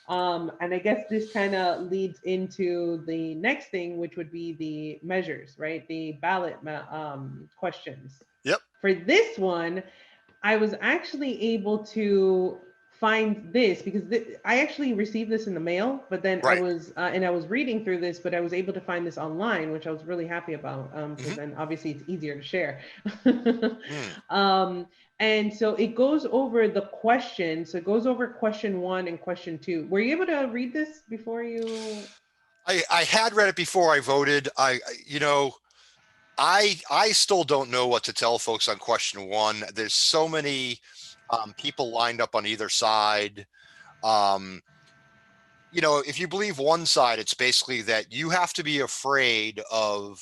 And I guess this kind of leads into the next thing, which would be the measures, right? The ballot questions. Yep. For this one, I was actually able to find this because I actually received this in the mail, but then Right. I was reading through this, but I was able to find this online, which I was really happy about because Hmm. then obviously it's easier to share. Mm. um, and so it goes over the question. So it goes over question one and question two. Were you able to read this before you? I had read it before I voted. You know, I still don't know what to tell folks on question one. There's so many people lined up on either side. Um, you know, if you believe one side, it's basically that you have to be afraid of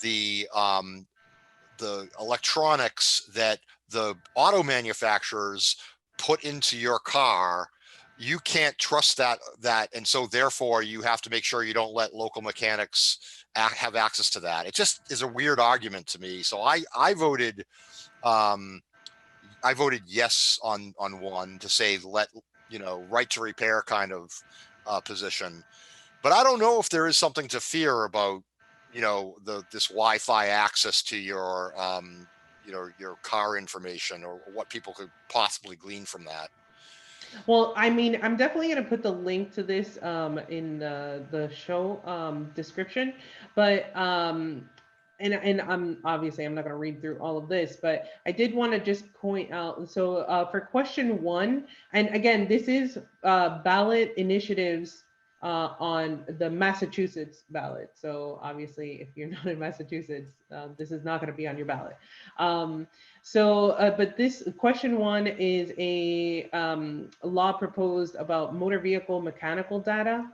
the um, the electronics that the auto manufacturers put into your car. You can't trust that, and so therefore you have to make sure you don't let local mechanics have access to that. It just is a weird argument to me. So um, I voted yes on one to say let right to repair kind of position. But I don't know if there is something to fear about this Wi-Fi access to your car information, or what people could possibly glean from that. Well, I mean, I'm definitely going to put the link to this in the show description, but and I'm obviously I'm not going to read through all of this, but I did want to just point out. So for question one, and again, this is ballot initiatives on the Massachusetts ballot. So obviously, if you're not in Massachusetts, this is not going to be on your ballot. Um, but this question one is a law proposed about motor vehicle mechanical data.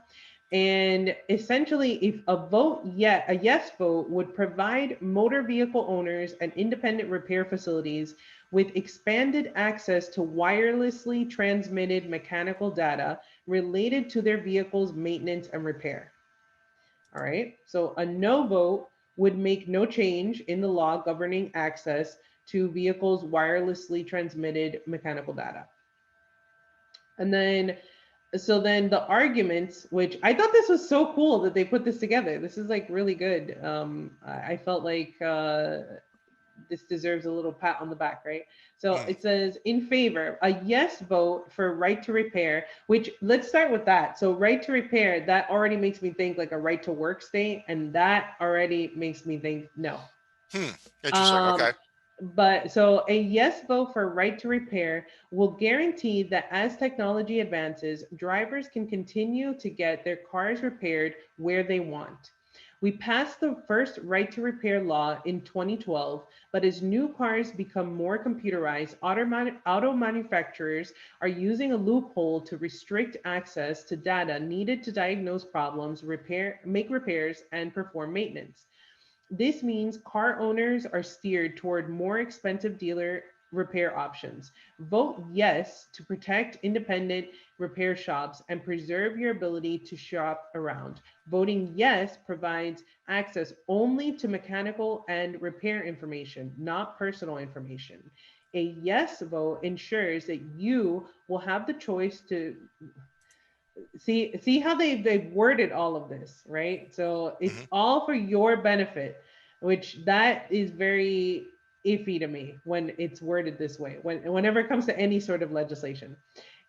And essentially, if a yes vote would provide motor vehicle owners and independent repair facilities with expanded access to wirelessly transmitted mechanical data related to their vehicle's maintenance and repair. All right. So a no vote would make no change in the law governing access to vehicles' wirelessly transmitted mechanical data. And then, so then the arguments, which I thought this was so cool that they put this together. This is like really good. I felt like this deserves a little pat on the back, right? So Mm. it says in favor, a yes vote for right to repair, which let's start with that. So right to repair, that already makes me think like a right to work state, and that already makes me think no. Hmm. Interesting. Um, Okay. but so a yes vote for right to repair will guarantee that as technology advances, drivers can continue to get their cars repaired where they want. We passed the first right to repair law in 2012, but as new cars become more computerized, auto manufacturers are using a loophole to restrict access to data needed to diagnose problems, make repairs, and perform maintenance. This means car owners are steered toward more expensive dealer repair options. Vote yes to protect independent repair shops and preserve your ability to shop around. Voting yes provides access only to mechanical and repair information, not personal information. A yes vote ensures that you will have the choice to see how they've worded all of this, right? So it's Hmm. all for your benefit, which that is very iffy to me when it's worded this way, whenever it comes to any sort of legislation.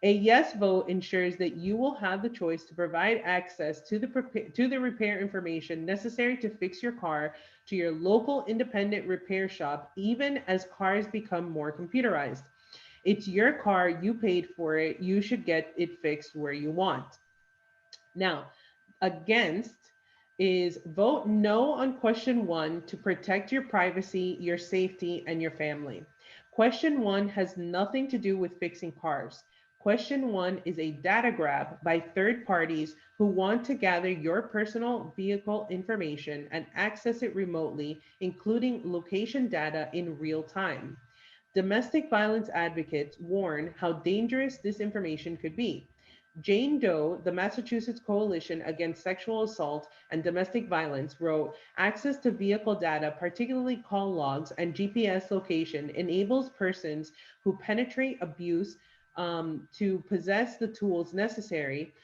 A yes vote ensures that you will have the choice to provide access to the repair information necessary to fix your car to your local independent repair shop, even as cars become more computerized. It's your car, you paid for it, you should get it fixed where you want. Now, against is vote no on question one to protect your privacy, your safety, and your family. Question one has nothing to do with fixing cars. Question one is a data grab by third parties who want to gather your personal vehicle information and access it remotely, including location data in real time. Domestic violence advocates warn how dangerous this information could be. Jane Doe, the Massachusetts Coalition Against Sexual Assault and Domestic Violence, wrote access to vehicle data, particularly call logs and GPS location, enables persons who penetrate abuse to possess the tools necessary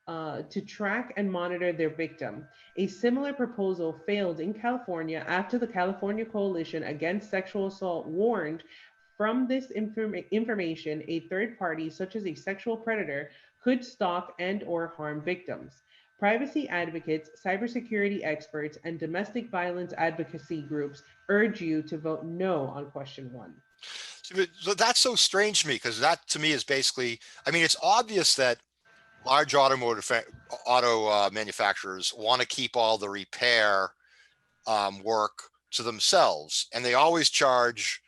to track and monitor their victim. A similar proposal failed in California after the California Coalition Against Sexual Assault warned from this information a third party such as a sexual predator could stalk and or harm victims. Privacy advocates, cybersecurity experts, and domestic violence advocacy groups urge you to vote no on question 1. So that's so strange to me, because that to me is basically, I mean, it's obvious that large auto manufacturers want to keep all the repair work to themselves, and they always charge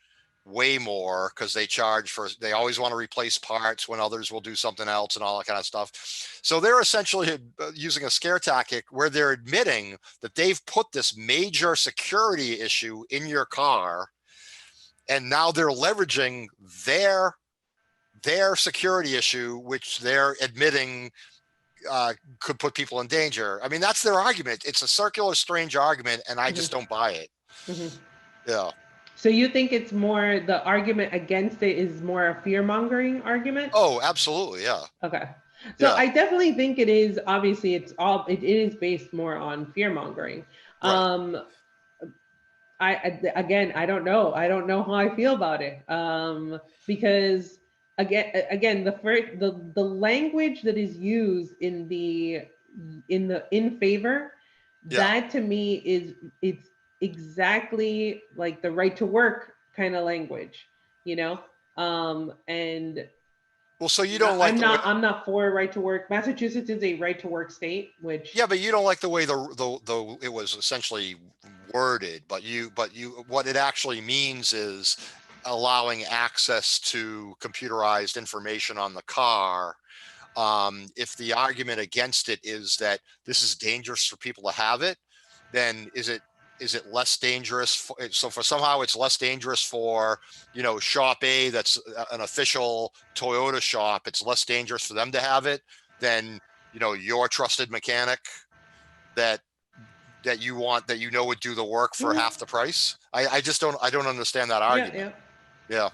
way more because they always want to replace parts when others will do something else and all that kind of stuff. So they're essentially using a scare tactic where they're admitting that they've put this major security issue in your car, and now they're leveraging their security issue, which they're admitting could put people in danger. I mean, that's their argument. It's a circular, strange argument, and I just don't buy it. Mm-hmm. Yeah. So you think it's more the argument against it is more a fear mongering argument? Oh, absolutely. Yeah. Okay. So Yeah. I definitely think it is obviously it is based more on fear mongering. Right. Again, I don't know. I don't know how I feel about it. Because again, the language that is used in favor, Yeah. that to me it's exactly like the right to work kind of language, you know. And Well, so you don't like I'm not for right to work. Massachusetts is a right to work state, which yeah, but you don't like the way the it was essentially worded. But what it actually means is allowing access to computerized information on the car. If the argument against it is that this is dangerous for people to have it, then is it less dangerous so for somehow it's less dangerous for shop A, that's an official Toyota shop, it's less dangerous for them to have it than your trusted mechanic that you want, that would do the work for half the price? I just don't understand that argument. Yeah.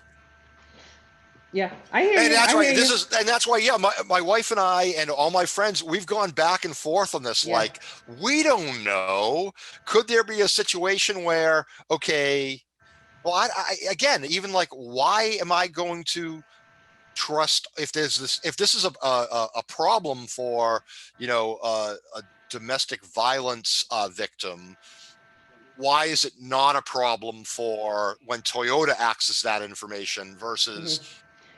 Yeah, I hear And you. that's I why hear you. that's why, yeah, my wife and I and all my friends, we've gone back and forth on this. Yeah. Like, we don't know. Could there be a situation where, okay, well, again, even like, why am I going to trust if this is a problem for, a domestic violence victim? Why is it not a problem for when Toyota accesses that information versus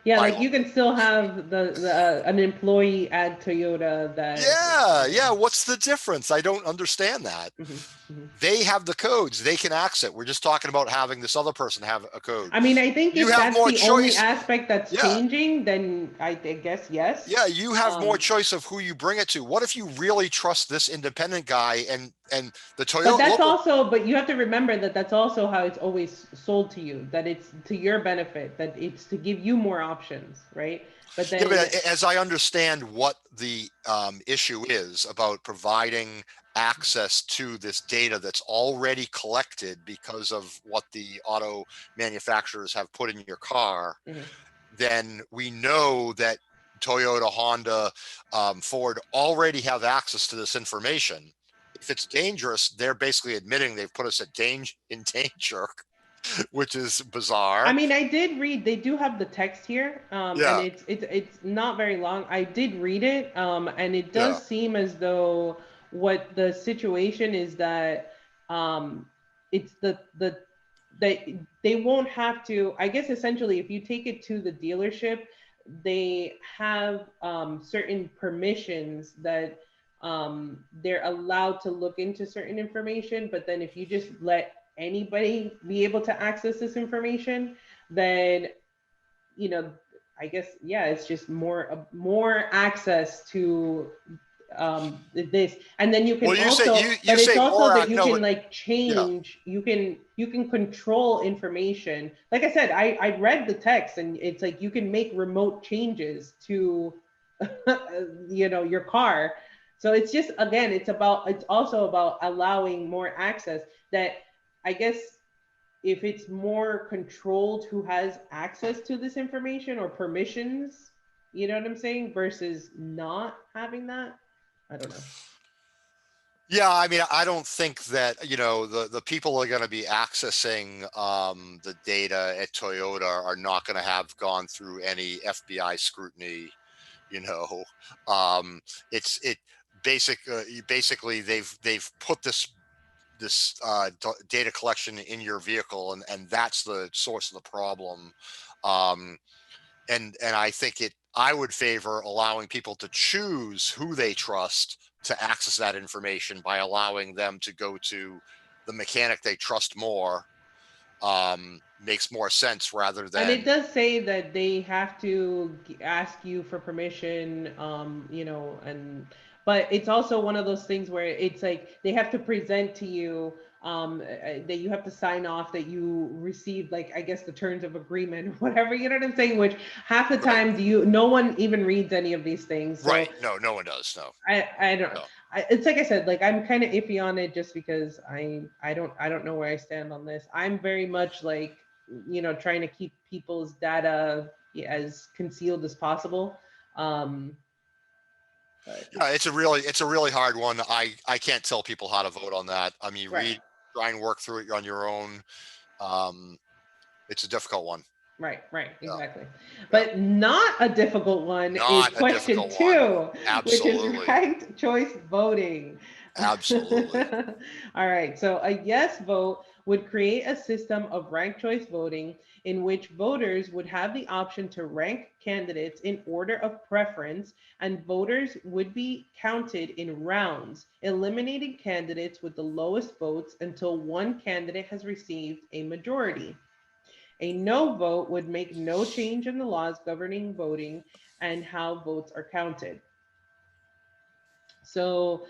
Yeah, my like you can still have the an employee at Toyota that. Yeah. What's the difference? I don't understand that. They have the codes. They can access it. We're just talking about having this other person have a code. I mean, I think You if have that's more the only choice. aspect that's Yeah. changing, then I guess yes. Yeah, you have more choice of who you bring it to. What if you really trust this independent guy and the Toyota But that's local? also, but you have to remember that that's also how it's always sold to you, that it's to your benefit, that it's to give you more options, right? But then, Yeah, but as I understand what the issue is about providing access to this data that's already collected because of what the auto manufacturers have put in your car, then we know that Toyota, Honda, Ford already have access to this information. If it's dangerous, they're basically admitting they've put us in danger, which is bizarre. I mean, I did read. They do have the text here, Yeah. and it's not very long. I did read it, and it does seem as though what the situation is that it's they won't have to. I guess essentially, if you take it to the dealership, they have certain permissions that they're allowed to look into certain information. But then if you just let anybody be able to access this information, then I guess it's just more access to this, and then you can it's also that you can like change, you can control information. Like I said, I read the text, and it's like you can make remote changes to your car. So it's just, again, it's also about allowing more access, that I guess if it's more controlled who has access to this information or permissions, you know what I'm saying, versus not having that. I don't know. Yeah, I mean, I don't think that, the people are going to be accessing the data at Toyota are not going to have gone through any FBI scrutiny. You know, um, it basically they've put this data collection in your vehicle, and that's the source of the problem. Um, and I think I would favor allowing people to choose who they trust to access that information by allowing them to go to the mechanic they trust more. Makes more sense rather And it than does say that they have to ask you for permission, and but it's also one of those things where it's like they have to present to you that you have to sign off that you received, like, I guess, the terms of agreement or whatever, you know what I'm saying? Which half the right, time no one even reads any of these things. So right. No, no one does. No, I don't. no. It's like I said, like I'm kind of iffy on it just because I don't know where I stand on this. I'm very much like, trying to keep people's data as concealed as possible. Um, but Yeah, it's a really hard one. I can't tell people how to vote on that. I mean, right. try and work through it on your own. Um, it's a difficult one. Right, Yeah, exactly. yeah. But not a difficult one is Not a question difficult one. two, which is Absolutely. ranked choice voting. Absolutely. All right, so a yes vote would create a system of ranked choice voting in which voters would have the option to rank candidates in order of preference, and voters would be counted in rounds, eliminating candidates with the lowest votes until one candidate has received a majority. A no vote would make no change in the laws governing voting and how votes are counted. So,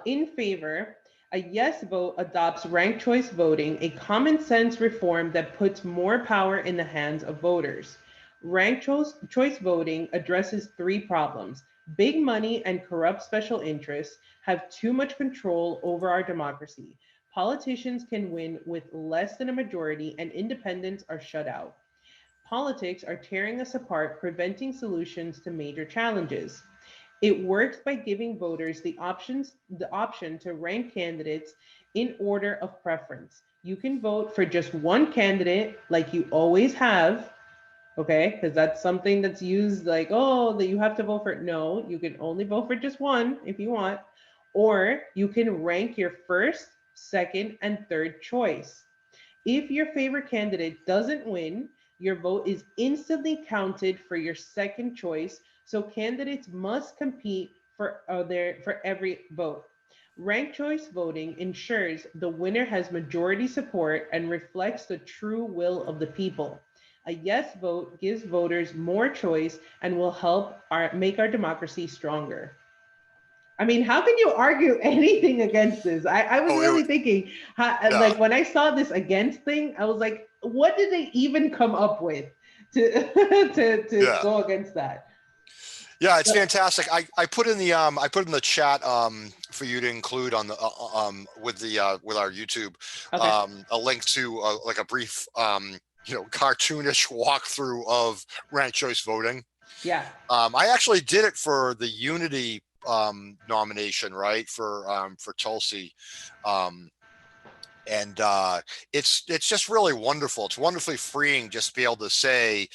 in favor, a yes vote adopts ranked choice voting, a common sense reform that puts more power in the hands of voters. Ranked choice voting addresses three problems. Big money and corrupt special interests have too much control over our democracy. Politicians can win with less than a majority, and independents are shut out. Politics are tearing us apart, preventing solutions to major challenges. It works by giving voters the option to rank candidates in order of preference. You can vote for just one candidate like you always have, okay? Because that's something that's used like, oh, that you have to vote for. No, you can only vote for just one if you want. Or you can rank your first, second, and third choice. If your favorite candidate doesn't win, your vote is instantly counted for your second choice, so candidates must compete for every vote. Ranked choice voting ensures the winner has majority support and reflects the true will of the people. A yes vote gives voters more choice and will help make our democracy stronger. I mean, how can you argue anything against this? I was Oh, really thinking, yeah, like when I saw this against thing, I was like, what did they even come up with to to yeah, go against that? yeah. It's So, fantastic. I put in the chat for you to include on the with our YouTube okay, a link to like a brief cartoonish walkthrough of ranked choice voting. yeah, I actually did it for the Unity nomination, right, for Tulsi. Um, and it's just really wonderful. It's wonderfully freeing just to be able to say,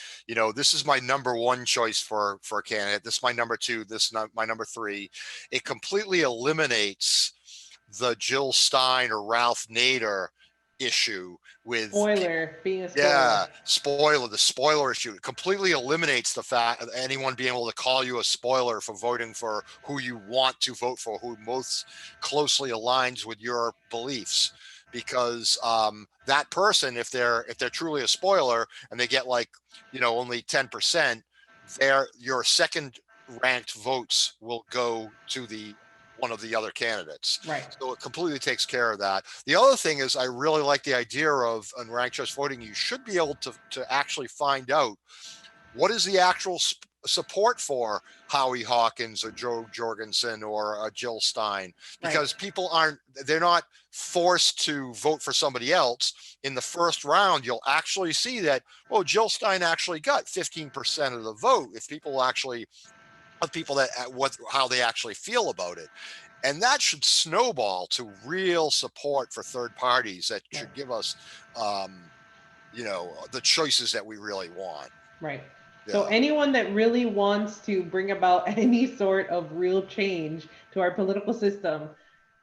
this is my number one choice for a candidate. This is my number two. This is my number three. It completely eliminates the Jill Stein or Ralph Nader issue with spoiler, being a spoiler, yeah, the spoiler issue. It completely eliminates the fact of anyone being able to call you a spoiler for voting for who you want to vote for, who most closely aligns with your beliefs. Because that person, if they're truly a spoiler and they get like only 10%, your second ranked votes will go to the one of the other candidates. right? So it completely takes care of that. The other thing is I really like the idea of on ranked choice voting, you should be able to actually find out what is the actual support for Howie Hawkins or Joe Jorgensen or Jill Stein, Right. because they're not forced to vote for somebody else. In the first round, you'll actually see that, Jill Stein actually got 15% of the vote. If people actually of people that how they actually feel about it. And that should snowball to real support for third parties that Right. should give us, um, the choices that we really want. Right. So Yeah, anyone that really wants to bring about any sort of real change to our political system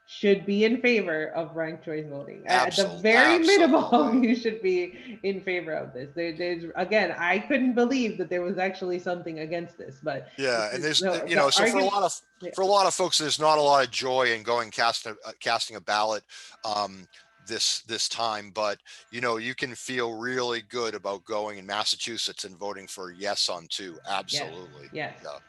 should be in favor of ranked choice voting. At the very minimum, absolutely. you should be in favor of this. There's again, I couldn't believe that there was actually something against this, but Yeah, and there's the so argument. Yeah, for a lot of folks, there's not a lot of joy in going casting a ballot um, this time, but you can feel really good about going in Massachusetts and voting for yes on two. yes, Absolutely. yes. Yeah.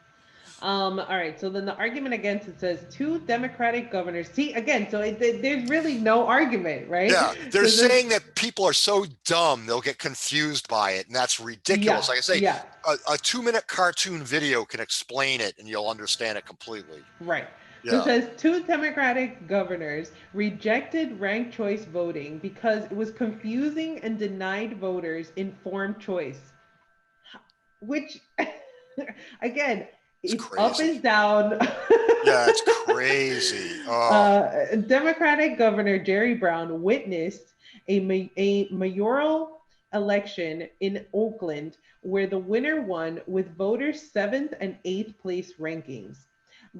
All right. So then the argument against it says two Democratic governors. See, again, so there's really no argument, right? Yeah, they're So this, saying that people are so dumb they'll get confused by it, and that's yeah, ridiculous. Like I say, yeah, a 2-minute cartoon video can explain it, and you'll understand it completely. right. So it Yeah, says two Democratic governors rejected ranked choice voting because it was confusing and denied voters informed choice, which, again, it's it's up crazy. and down. Yeah, it's crazy. Oh, Democratic Governor Jerry Brown witnessed a mayoral election in Oakland where the winner won with voters' seventh and eighth place rankings.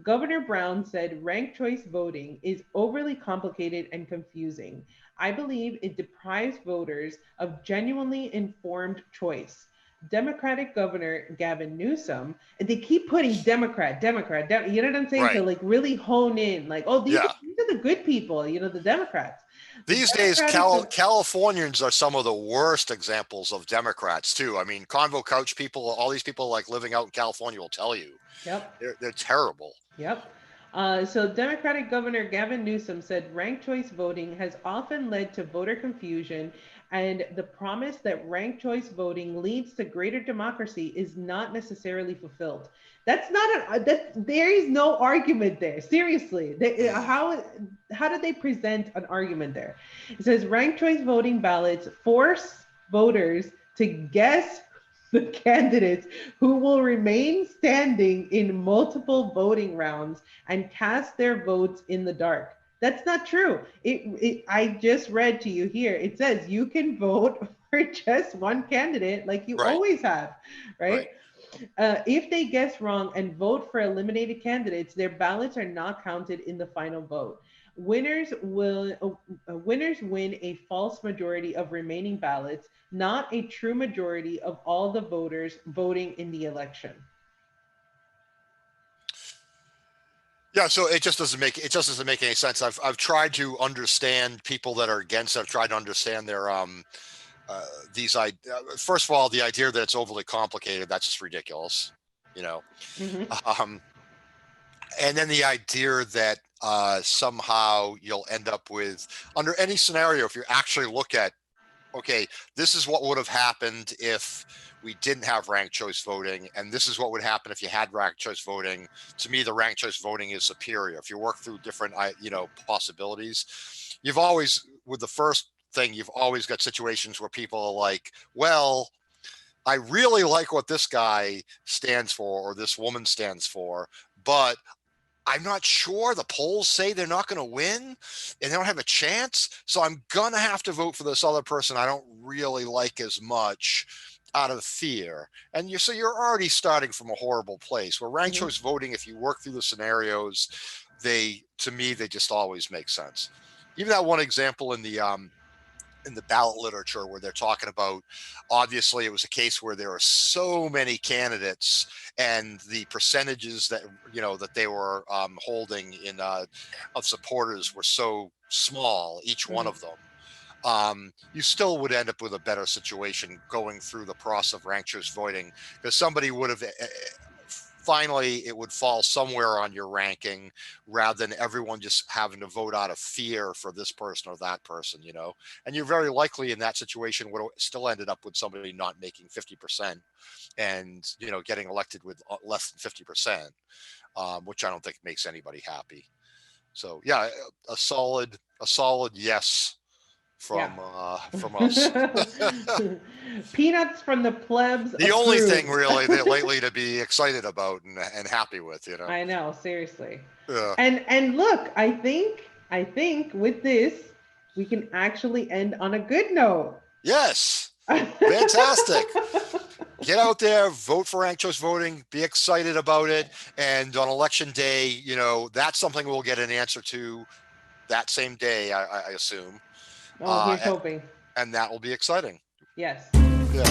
Governor Brown said ranked choice voting is overly complicated and confusing. I believe it deprives voters of genuinely informed choice. Democratic Governor Gavin Newsom, and they keep putting you know what I'm saying? To right. like really hone in, like, oh, Yeah. these are the good people, the Democrats. The These days, Democratic, Californians are some of the worst examples of Democrats too. I mean, convo couch people, all these people like living out in California will tell you yep, they're terrible. yep. So, Democratic Governor Gavin Newsom said ranked choice voting has often led to voter confusion, and the promise that ranked choice voting leads to greater democracy is not necessarily fulfilled. That's not a that there is no argument there. Seriously, Mm. how did they present an argument there? It says ranked choice voting ballots force voters to guess the candidates who will remain standing in multiple voting rounds and cast their votes in the dark. That's not true. I just read to you here. It says you can vote for just one candidate like you Right, always have, right? right. If they guess wrong and vote for eliminated candidates, their ballots are not counted in the final vote. Winners win a false majority of remaining ballots, not a true majority of all the voters voting in the election. Yeah, so it just doesn't make any sense. I've tried to understand people that are against it. I've tried to understand their uh, these I first of all, the idea that it's overly complicated, that's just ridiculous, you know. Mm-hmm. Um, and then the idea that somehow you'll end up with, under any scenario, if you actually look at, okay, this is what would have happened if we didn't have ranked choice voting, and this is what would happen if you had ranked choice voting. To me, the ranked choice voting is superior. If you work through different, possibilities, you've always, with the first thing, you've always got situations where people are like, well, I really like what this guy stands for or this woman stands for, but I'm not sure. The polls say they're not going to win and they don't have a chance. So I'm going to have to vote for this other person I don't really like as much out of fear. And so you're already starting from a horrible place. Where ranked Mm-hmm. choice voting, if you work through the scenarios, to me, they just always make sense. Even that one example in the ballot literature where they're talking about, obviously it was a case where there are so many candidates and the percentages that that they were holding in of supporters were so small, each one Mm-hmm. of them, you still would end up with a better situation going through the process of ranked choice voting, because somebody would have finally, it would fall somewhere on your ranking rather than everyone just having to vote out of fear for this person or that person, and you're very likely in that situation would have still ended up with somebody not making 50% and getting elected with less than 50%, which I don't think makes anybody happy. So yeah, a solid yes Yeah. from us. Peanuts from the plebs The only thing approved. really that lately to be excited about and happy with, you know. I know, seriously. Yeah. And look, I think with this we can actually end on a good note. Yes. Fantastic. Get out there, vote for ranked choice voting, be excited about it. And on election day, you know, that's something we'll get an answer to that same day, I assume. Oh, Uh, here's hoping. and that will be exciting. Yes. Yeah.